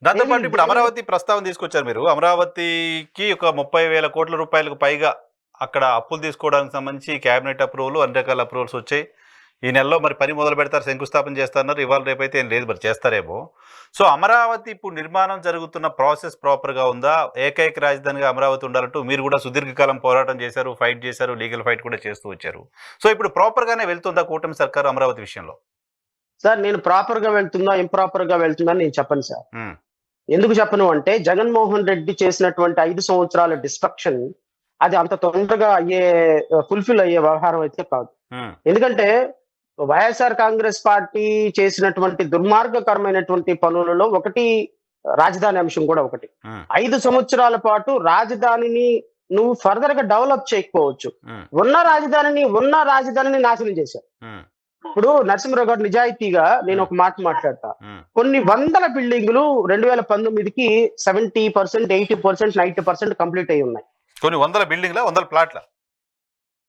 దాంతో ఏది పాటు ఇప్పుడు అమరావతి ప్రస్తావన తీసుకొచ్చారు మీరు. అమరావతికి ఒక 30,000 కోట్ల రూపాయలకు పైగా అక్కడ అప్పులు తీసుకోవడానికి సంబంధించి క్యాబినెట్ అప్రూవల్, అన్ని రకాల అప్రూవల్స్ వచ్చాయి. ఈ నెలలో మరి పని మొదలు పెడతారు, శంకుస్థాపన చేస్తున్నారు. ఇవాళ రేపైతే ఏం లేదు, మరి చేస్తారేమో. సో అమరావతి ఇప్పుడు నిర్మాణం జరుగుతున్న ప్రాసెస్ ప్రాపర్గా ఉందా? ఏకైక రాజధానిగా అమరావతి ఉండాలంటూ మీరు కూడా సుదీర్ఘకాలం పోరాటం చేశారు, ఫైట్ చేశారు, లీగల్ ఫైట్ కూడా చేస్తూ వచ్చారు. సో ఇప్పుడు ప్రాపర్గానే వెళ్తుందా కూటమి సర్కారు అమరావతి విషయంలో? సార్, నేను ప్రాపర్ గా వెళ్తుందా ఇంప్రాపర్ గా వెళ్తుందా నేను చెప్పను సార్. ఉమ్, ఎందుకు చెప్పను అంటే, జగన్మోహన్ రెడ్డి చేసినటువంటి 5 సంవత్సరాల డిస్ట్రక్షన్ అది అంత తొందరగా ఫుల్ఫిల్ అయ్యే వ్యవహారం అయితే కాదు. ఉమ్, ఎందుకంటే వైఎస్ఆర్ కాంగ్రెస్ పార్టీ చేసినటువంటి దుర్మార్గకరమైనటువంటి పనులలో ఒకటి రాజధాని అంశం కూడా ఒకటి. ఉమ్, 5 సంవత్సరాల పాటు రాజధానిని నువ్వు ఫర్దర్ గా డెవలప్ చేయకపోవచ్చు. ఉమ్, ఉన్న రాజధానిని నాశనం చేశావు. ఉమ్, ఇప్పుడు నరసింహరావు గారు నిజాయితీగా నేను ఒక మాట మాట్లాడతా. ఉమ్, కొన్ని వందల బిల్డింగులు 2019కి 70%, 80%, 90% కంప్లీట్ అయి ఉన్నాయి. కొన్ని వందల బిల్డింగ్ల, వందల ప్లాట్ల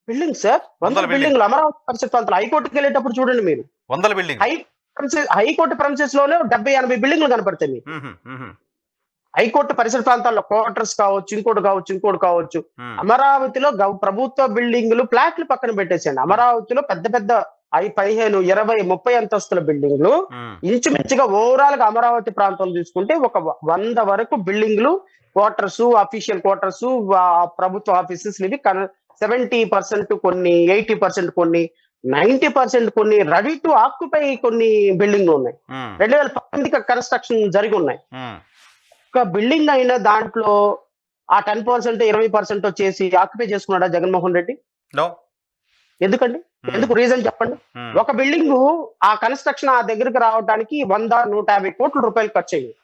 బిల్డింగ్ సార్, వందల బిల్డింగ్లు అమరావతి పరిసర ప్రాంతాలు. హైకోర్టుకి వెళ్ళేటప్పుడు చూడండి మీరు, వందల బిల్డింగ్. హైకోర్టు ప్రెమిసెస్ లోనే 70-80 బిల్డింగ్లు కనపడతాయి మీకు. హైకోర్టు పరిసర ప్రాంతాల్లో క్వార్టర్స్ కావచ్చు, ఇంకోటి కావచ్చు. అమరావతిలో ప్రభుత్వ బిల్డింగులు, ఫ్లాట్లు పక్కన పెట్టేసేయండి. అమరావతిలో పెద్ద పెద్ద 15, 20, 30 అంతస్తుల బిల్డింగ్లు ఇంచుమించుగా ఓవరాల్ గా అమరావతి ప్రాంతం తీసుకుంటే ఒక 100 వరకు బిల్డింగ్లు, క్వార్టర్స్, అఫీషియల్ క్వార్టర్స్, ప్రభుత్వ ఆఫీసెస్ ఇవి 70% కొన్ని, 80% కొన్ని, 90% కొన్ని రెడీ టు ఆక్యుపై కొన్ని బిల్డింగ్లు ఉన్నాయి. 2019 కన్స్ట్రక్షన్ జరిగి ఉన్నాయి. ఒక బిల్డింగ్ అయినా దాంట్లో ఆ 10%, 20% వచ్చేసి ఆక్యుపై చేసుకున్నాడా జగన్మోహన్ రెడ్డి? ఎందుకండి? ఎందుకు? రీజన్ చెప్పండి. ఒక బిల్డింగ్ ఆ కన్స్ట్రక్షన్ ఆ దగ్గరకు రావడానికి 100-150 కోట్ల రూపాయలు ఖర్చు అయ్యింది.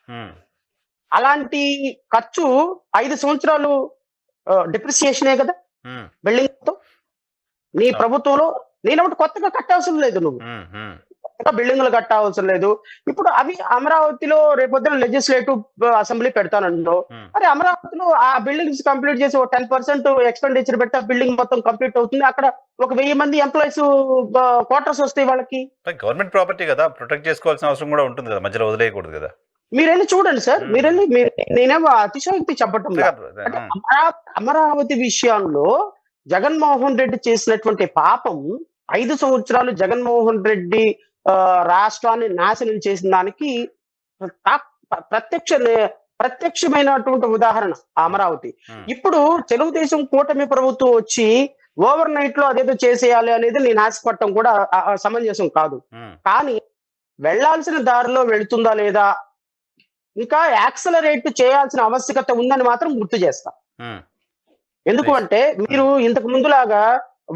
అలాంటి ఖర్చు 5 సంవత్సరాలు డిప్రిసియేషనే కదా బిల్డింగ్ తో. నీ ప్రభుత్వంలో నేనొకటి కొత్తగా కట్టాల్సిన లేదు, నువ్వు కొత్తగా బిల్డింగ్లు కట్టాల్సిన లేదు. ఇప్పుడు అవి అమరావతిలో రేపొద్దున లెజిస్లేటివ్ అసెంబ్లీ పెడతానంటో, మరి అమరావతిలో ఆ బిల్డింగ్స్ కంప్లీట్ చేసి 10% ఎక్స్పెండిచర్ పెడితే ఆ బిల్డింగ్ మొత్తం కంప్లీట్ అవుతుంది. అక్కడ ఒక 1000 మంది ఎంప్లాయీస్ క్వార్టర్స్ వస్తాయి వాళ్ళకి. గవర్నమెంట్ ప్రాపర్టీ కదా, ప్రొటెక్ట్ చేసుకోవాల్సిన అవసరం కూడా ఉంటుంది కదా, మధ్యలో వదిలేయకూడదు కదా. మీరెళ్ళి చూడండి సార్, నేనేమో అతిశయోక్తి చెప్పటం లేదు. అంటే అమరావతి విషయంలో జగన్మోహన్ రెడ్డి చేసినటువంటి పాపం, 5 సంవత్సరాలు జగన్మోహన్ రెడ్డి రాష్ట్రాన్ని నాశనం చేసిన దానికి ప్రత్యక్షమైనటువంటి ఉదాహరణ అమరావతి. ఇప్పుడు తెలుగుదేశం కూటమి ప్రభుత్వం వచ్చి ఓవర్ నైట్ లో అదేదో చేసేయాలి అనేది నేను ఆశపడటం కూడా సమంజసం కాదు. కానీ వెళ్లాల్సిన దారిలో వెళుతుందా లేదా, ఇంకా యాక్సలరేట్ చేయాల్సిన ఆవశ్యకత ఉందని మాత్రం గుర్తు చేస్తా. ఎందుకు అంటే, మీరు ఇంతకు ముందులాగా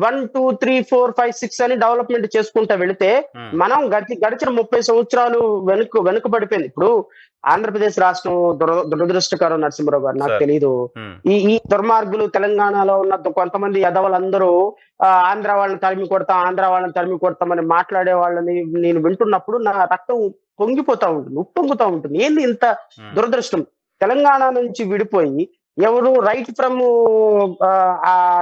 1, 2, 3, 4, 5, 6 అని డెవలప్మెంట్ చేసుకుంటా వెళితే మనం గడిచిన 30 సంవత్సరాలు వెనుకబడిపోయింది. ఇప్పుడు ఆంధ్రప్రదేశ్ రాష్ట్రం దురదృష్టకరం నరసింహరావు గారు, నాకు తెలీదు. ఈ దుర్మార్గులు తెలంగాణలో ఉన్న కొంతమంది యదవులందరూ ఆంధ్ర వాళ్ళని తరిమి కొడతామని మాట్లాడే వాళ్ళని నేను వింటున్నప్పుడు నా రక్తం పొంగిపోతా ఉంటుంది, ఉప్పొంగుతా ఉంటుంది. ఏంది ఇంత దురదృష్టం? తెలంగాణ నుంచి విడిపోయి ఎవరు రైట్ ఫ్రమ్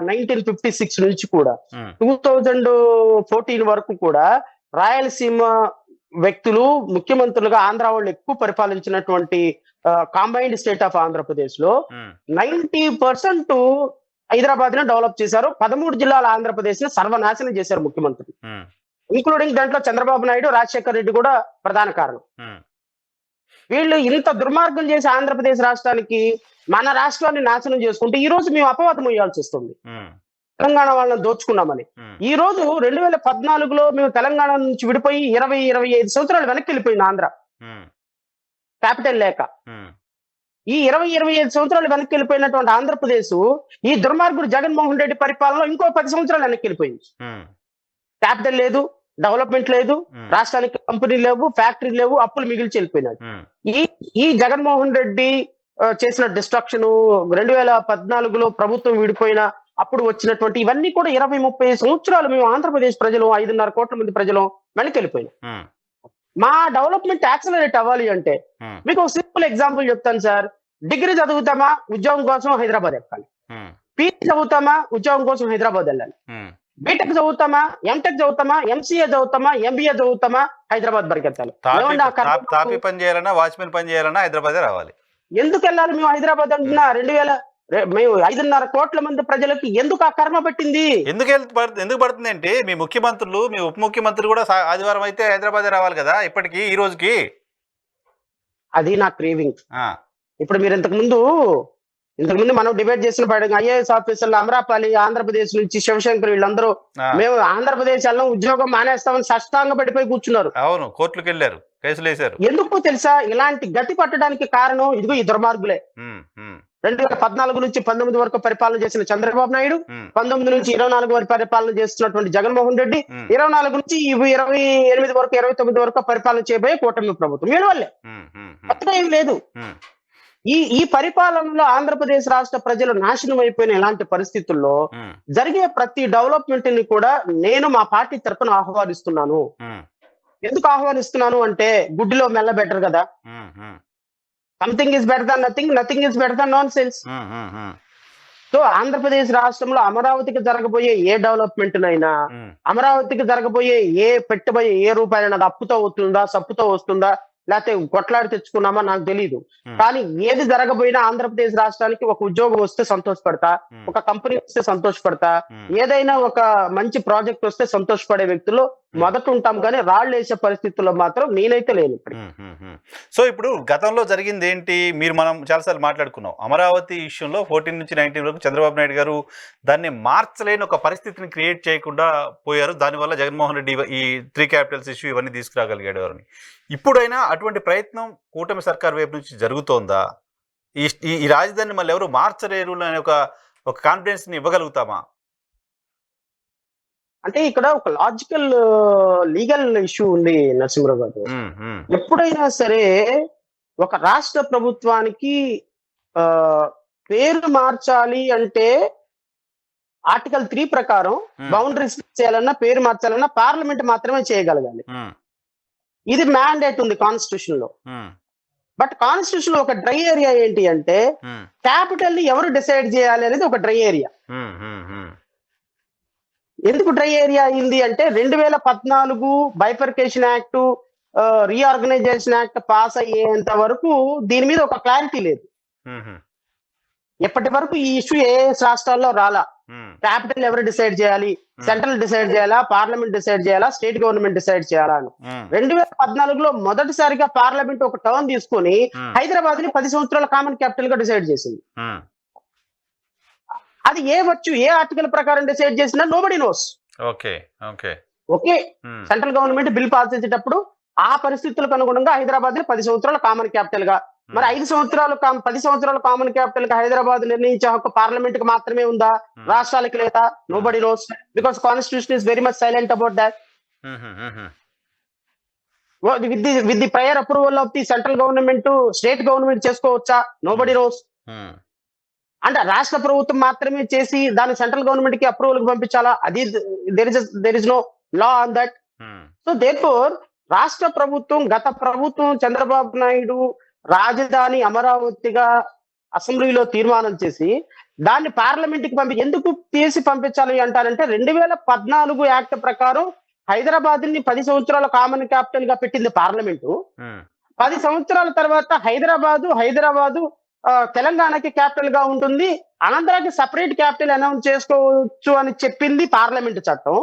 1956 నుంచి కూడా 2014 వరకు కూడా రాయలసీమ వ్యక్తులు ముఖ్యమంత్రులుగా ఆంధ్ర వాళ్ళు ఎక్కువ పరిపాలించినటువంటి కాంబైన్డ్ స్టేట్ ఆఫ్ ఆంధ్రప్రదేశ్ లో 90% హైదరాబాద్ ని డెవలప్ చేశారు. 13 జిల్లాల ఆంధ్రప్రదేశ్ ని సర్వనాశనం చేశారు ముఖ్యమంత్రులు, ఇంక్లూడింగ్ దాంట్లో చంద్రబాబు నాయుడు, రాజశేఖర్ రెడ్డి కూడా ప్రధాన కారణం. వీళ్ళు ఇంత దుర్మార్గం చేసి ఆంధ్రప్రదేశ్ రాష్ట్రానికి, మన రాష్ట్రాన్ని నాశనం చేసుకుంటే ఈ రోజు మేము అపవాదం వేయాల్సి వస్తుంది తెలంగాణ వాళ్ళని దోచుకున్నామని. ఈ రోజు 2014లో మేము తెలంగాణ నుంచి విడిపోయి 20-25 సంవత్సరాలు వెనక్కి వెళ్ళిపోయింది ఆంధ్ర, క్యాపిటల్ లేక. ఈ 20-25 సంవత్సరాలు వెనక్కి వెళ్ళిపోయినటువంటి ఆంధ్రప్రదేశ్ ఈ దుర్మార్గుడు జగన్మోహన్ రెడ్డి పరిపాలనలో ఇంకో 10 సంవత్సరాలు వెనక్కి వెళ్ళిపోయింది. క్యాపిటల్ లేదు, డెవలప్మెంట్ లేదు, రాష్ట్రానికి కంపెనీలు లేవు, ఫ్యాక్టరీలు లేవు, అప్పులు మిగిల్చి వెళ్ళిపోయినాయి. ఈ జగన్మోహన్ రెడ్డి చేసిన డిస్ట్రక్షన్ 2014లో ప్రభుత్వం విడిపోయిన అప్పుడు వచ్చినటువంటి ఇవన్నీ కూడా 20-30 సంవత్సరాలు మేము ఆంధ్రప్రదేశ్ ప్రజలు 5.5 కోట్ల మంది ప్రజలు వెనకెళ్ళిపోయినాం. మా డెవలప్మెంట్ యాక్సలరేట్ అవ్వాలి అంటే మీకు ఒక సింపుల్ ఎగ్జాంపుల్ చెప్తాను సార్. డిగ్రీ చదువుతామా, ఉద్యోగం కోసం హైదరాబాద్ ఎక్కాలి. పీజీ చదువుతామా, ఉద్యోగం కోసం హైదరాబాద్ వెళ్ళాలి. బీటెక్ చదువుతామా, ఎంటెక్ చదువుతామా, ఎంసీఏ చదువుతామా, ఎంబీఏ చదువుతామా, హైదరాబాద్ పరిగెత్తాలి. ఏమండి ఆ కర్మ తాపీ పని చేయాలన్నా వాచ్మెన్ పని చేయాలన్నా హైదరాబాదే రావాలి. ఎందుకు వెళ్ళాలి మేము హైదరాబాద్ అంటున్నా? 2000 మేము 5.5 కోట్ల మంది ప్రజలకి ఎందుకు ఆ కర్మ పట్టింది? ఎందుకు పడుతుంది అంటే మీ ముఖ్యమంత్రులు, మీ ఉప ముఖ్యమంత్రులు కూడా ఆదివారం అయితే హైదరాబాదే రావాలి కదా ఇప్పటికి ఈ రోజుకి. అది నా క్రేవింగ్. ఆ, ఇప్పుడు మీరు ఇంతకుముందు మనం డిబేట్ చేసిన ఐఏఎస్ ఆఫీసర్లు అమరాపాలి, ఆంధ్రప్రదేశ్ నుంచి శివశంకర్ వీళ్ళందరూ ఆ, మేము ఆంధ్రప్రదేశ్ వెళ్ళం, ఉద్యోగం మానేస్తామని సాష్టాంగ పడిపోయి కూర్చున్నారు. అవును, కోర్టులకు వెళ్ళారు, కేసులు వేశారు. ఎందుకు తెలుసా? ఇలాంటి గతి పట్టడానికి కారణం ఇదిగో ఈ దుర్మార్గులే. ఉమ్, ఉమ్, 2014 నుంచి 19 వరకు పరిపాలన చేసిన చంద్రబాబు నాయుడు, ఉమ్, 19 నుంచి 24 వరకు పరిపాలన చేస్తున్నటువంటి జగన్మోహన్ రెడ్డి, ఉమ్, 24 నుంచి 28 వరకు 29 వరకు పరిపాలన చేయబోయే కూటమి ప్రభుత్వం. వీళ్ళ వల్లే, ఉమ్, ఉమ్, ఉమ్, కొత్తగా ఏం లేదు. ఉమ్, ఈ పరిపాలనలో ఆంధ్రప్రదేశ్ రాష్ట్ర ప్రజలు నాశనం అయిపోయిన ఇలాంటి పరిస్థితుల్లో ఉమ్, జరిగే ప్రతి డెవలప్మెంట్ ని కూడా నేను మా పార్టీ తరఫున ఆహ్వానిస్తున్నాను. ఉమ్, ఎందుకు ఆహ్వానిస్తున్నాను అంటే గుడ్డిలో మెల్ల బెటర్ కదా. Um, um, something is better than nothing, nothing is better than nonsense. Um, um, um, so Andhra Pradesh రాష్ట్రంలో అమరావతికి జరగబోయే ఏ డెవలప్మెంట్ నైనా, ఉమ్, అమరావతికి జరగబోయే పెట్టుబడి ఏ రూపాయలైనా అది అప్పుతో వస్తుందా, సప్పుతో వస్తుందా, లేకపోతే కొట్లాడి తెచ్చుకున్నామా నాకు తెలియదు. కానీ ఏది జరగబోయినా ఆంధ్రప్రదేశ్ రాష్ట్రానికి ఒక ఉద్యోగం వస్తే సంతోషపడతా, ఒక కంపెనీ వస్తే సంతోషపడతా, ఏదైనా ఒక మంచి ప్రాజెక్ట్ వస్తే సంతోషపడే వ్యక్తుల్లో మొదట ఉంటాం. కానీ రాళ్ళు వేసే పరిస్థితుల్లో మాత్రం నేనైతే లేను. సో ఇప్పుడు గతంలో జరిగింది ఏంటి? మనం చాలాసార్లు మాట్లాడుకున్నాం అమరావతి ఇష్యూలో 14 నుంచి 19 వరకు చంద్రబాబు నాయుడు గారు దాన్ని మార్చలేని ఒక పరిస్థితిని క్రియేట్ చేయకుండా పోయారు. దానివల్ల జగన్మోహన్ రెడ్డి ఈ 3 క్యాపిటల్స్ ఇష్యూ ఇవన్నీ తీసుకురాగలిగాడు అని. ఇప్పుడైనా అటువంటి ప్రయత్నం కూటమి సర్కార్ వైపు నుంచి జరుగుతోందా? ఈ రాజధానిని మళ్ళీ ఎవరు మార్చలేరు అనే ఒక కాన్ఫిడెన్స్ ని ఇవ్వగలుగుతామా? అంటే ఇక్కడ ఒక లాజికల్ లీగల్ ఇష్యూ ఉంది నరసింహరావు గారు. ఎప్పుడైనా సరే ఒక రాష్ట్ర ప్రభుత్వానికి పేరు మార్చాలి అంటే ఆర్టికల్ 3 ప్రకారం బౌండరీస్ చేయాలన్నా, పేరు మార్చాలన్నా పార్లమెంట్ మాత్రమే చేయగలగాలి. ఇది మ్యాండేట్ ఉంది కాన్స్టిట్యూషన్ లో. బట్ కాన్స్టిట్యూషన్ లో ఒక డ్రై ఏరియా ఏంటి అంటే క్యాపిటల్ ని ఎవరు డిసైడ్ చేయాలి అనేది ఒక డ్రై ఏరియా. ఎందుకు డ్రై ఏరియా అయింది అంటే 2014 bifurcation act, reorganisation act pass అయ్యేంత వరకు దీని మీద ఒక క్లారిటీ లేదు. ఎప్పటి వరకు ఈ ఇష్యూ ఏ రాష్ట్రాల్లో రాలా. క్యాపిటల్ ఎవరు డిసైడ్ చేయాలి, సెంట్రల్ డిసైడ్ చేయాలా, పార్లమెంట్ డిసైడ్ చేయాలా, స్టేట్ గవర్నమెంట్ డిసైడ్ చేయాలా అని 2014లో మొదటిసారిగా పార్లమెంట్ ఒక టర్న్ తీసుకొని హైదరాబాద్ ని 10 సంవత్సరాల కామన్ క్యాపిటల్ గా డిసైడ్ చేసింది. అది ఏ ఆర్టికల్ ప్రకారం డిసైడ్ చేసినా nobody knows. Okay, central government bill pass చేసేటప్పుడు ఆ పరిస్థితులకు అనుగుణంగా హైదరాబాద్ ని 10 సంవత్సరాల కామన్ క్యాపిటల్ గా, మరి 10 సంవత్సరాల కామన్ క్యాపిటల్ గా హైదరాబాద్ నిర్ణయించే హక్కు పార్లమెంట్ కి మాత్రమే ఉందా, రాష్ట్రాలకి లేదా? Nobody knows, because constitution is very much silent about that. With the prior approval of the central government state government చేసుకోవచ్చా? Nobody knows. అంటే రాష్ట్ర ప్రభుత్వం మాత్రమే చేసి దాన్ని సెంట్రల్ గవర్నమెంట్ కి అప్రూవల్ కి పంపించాలా? అది there is no law on that. So therefore రాష్ట్ర ప్రభుత్వం, గత ప్రభుత్వం చంద్రబాబు నాయుడు రాజధాని అమరావతిగా అసెంబ్లీలో తీర్మానం చేసి దాన్ని పార్లమెంట్ కి ఎందుకు తీసి పంపించాలి అంటారంటే 2014 యాక్ట్ ప్రకారం హైదరాబాద్ ని 10 సంవత్సరాల కామన్ క్యాపిటల్ గా పెట్టింది పార్లమెంటు. 10 సంవత్సరాల తర్వాత హైదరాబాదు తెలంగాణకి క్యాపిటల్ గా ఉంటుంది, ఆంధ్రాకి సపరేట్ క్యాపిటల్ అనౌన్స్ చేసుకోవచ్చు అని చెప్పింది పార్లమెంట్ చట్టం.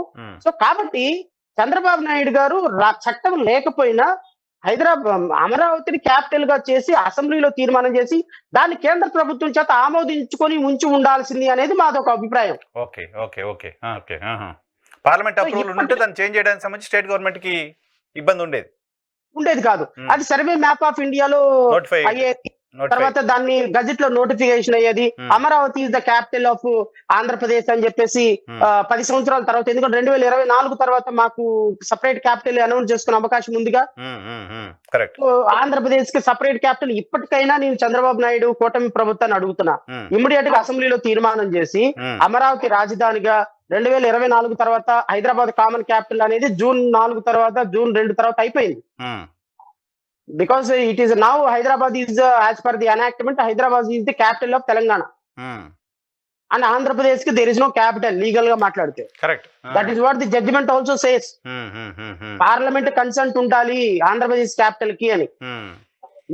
సో కాబట్టి చంద్రబాబు నాయుడు గారు చట్టం లేకపోయినా అమరావతిని క్యాపిటల్ గా చేసి అసెంబ్లీలో తీర్మానం చేసి దాన్ని కేంద్ర ప్రభుత్వం చేత ఆమోదించుకొని ఉంచి ఉండాల్సింది అనేది మాదొక అభిప్రాయం. పార్లమెంట్ అప్రూవల్ ఉంటే దాన్ని చేంజ్ చేయడానికి సంబంధించి స్టేట్ గవర్నమెంట్ కి ఇబ్బంది ఉండేది కాదు. అది సర్వే మ్యాప్ ఆఫ్ ఇండియాలో అయ్యేది, తర్వాత దాన్ని గజెట్ లో నోటిఫికేషన్ అయ్యేది. Amaravati is the capital of Andhra Pradesh అని చెప్పేసి 10 సంవత్సరాల తర్వాత, ఎందుకంటే 2024 తర్వాత మాకు సపరేట్ క్యాపిటల్ అనౌన్స్ చేసుకునే అవకాశం ఉందిగా. ఆంధ్రప్రదేశ్ కి సపరేట్ క్యాపిటల్ ఇప్పటికైనా నేను చంద్రబాబు నాయుడు కూటమి ప్రభుత్వాన్ని అడుగుతున్నా, ఇమ్మీడియట్ గా అసెంబ్లీలో తీర్మానం చేసి అమరావతి రాజధానిగా 2024 తర్వాత హైదరాబాద్ కామన్ క్యాపిటల్ అనేది జూన్ 2 తర్వాత అయిపోయింది. Because it is now Hyderabad is as per the enactment, Hyderabad is the capital of Telangana. And Andhra Pradesh కి there is no capital legal గా మాట్లాడితే. Correct. That is what the judgment also says. Parliament consent ఉండాలి Andhra Pradesh capital కి అని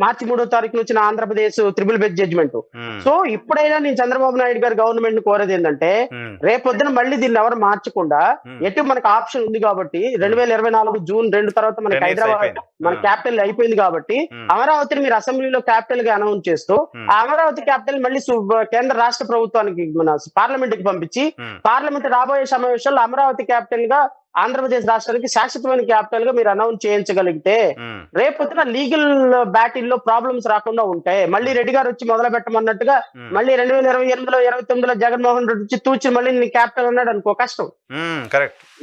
మార్చి 3వ తారీఖున వచ్చిన Andhra Pradesh triple bench judgment. So ఇప్పుడైనా నేను చంద్రబాబు నాయుడు గారు గవర్నమెంట్ ని కోరేది ఏంటంటే రేపొద్దున మళ్ళీ దీన్ని ఎవరు మార్చకుండా ఎటు మనకు ఆప్షన్ ఉంది కాబట్టి 2024 జూన్ 2 తర్వాత మనకి హైదరాబాద్ మన క్యాపిటల్ అయిపోయింది కాబట్టి అమరావతిని మీరు అసెంబ్లీలో క్యాపిటల్ గా అనౌన్స్ చేస్తూ ఆ అమరావతి క్యాపిటల్ మళ్ళీ కేంద్ర రాష్ట్ర ప్రభుత్వానికి మన పార్లమెంట్ కి పంపించి పార్లమెంట్ రాబోయే సమావేశాల్లో అమరావతి క్యాపిటల్ గా ఆంధ్రప్రదేశ్ రాష్ట్రానికి శాశ్వతమైన క్యాపిటల్ గా మీరు అనౌన్స్ చేయించగలిగితే రేపొద్దున లీగల్ బ్యాటిల్ లో ప్రాబ్లమ్స్ రాకుండా ఉంటాయి. మళ్ళీ రెడ్డి గారు వచ్చి మొదలు పెట్టమన్నట్టుగా మళ్ళీ 2028లో 29లో జగన్మోహన్ రెడ్డి వచ్చి తూచి మళ్ళీ నీ క్యాపిటల్ అన్నాడు అనుకో కష్టం.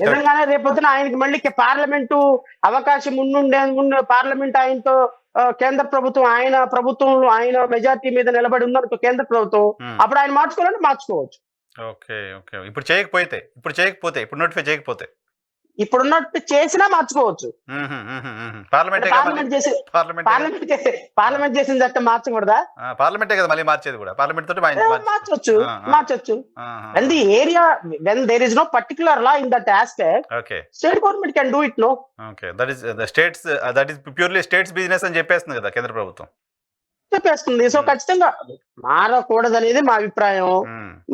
నిజంగానే రేపొద్దున ఆయనకి మళ్ళీ పార్లమెంటు అవకాశం ఉండే పార్లమెంట్ ఆయనతో కేంద్ర ప్రభుత్వం ఆయన మెజార్టీ మీద నిలబడి ఉందనుకో కేంద్ర ప్రభుత్వం అప్పుడు ఆయన మార్చుకోవాలంటే మార్చుకోవచ్చు. ఇప్పుడు ఇప్పుడు నోటిఫై చేయకపోతే ఇప్పుడున్నట్టు చేసినా మార్చుకోవచ్చు. పార్లమెంట్ చేసిన చట్టం మార్చకూడదా? పార్లమెంటే కదా మళ్ళీ మార్చేది కూడా పార్లమెంట్ తోటి మార్చొచ్చు. And the area when there is no particular law in that aspect state government can do it. No that is purely states business అని చెప్పేస్తుంది కదా కేంద్ర ప్రభుత్వం చెప్పేస్తుంది. సో ఖచ్చితంగా మారకూడదు అనేది మా అభిప్రాయం.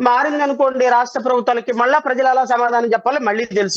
మారింది అనుకోండి రాష్ట్ర ప్రభుత్వాలకి మళ్ళా ప్రజలు అలా సమాధానం చెప్పాలి మళ్ళీ తెలుసు.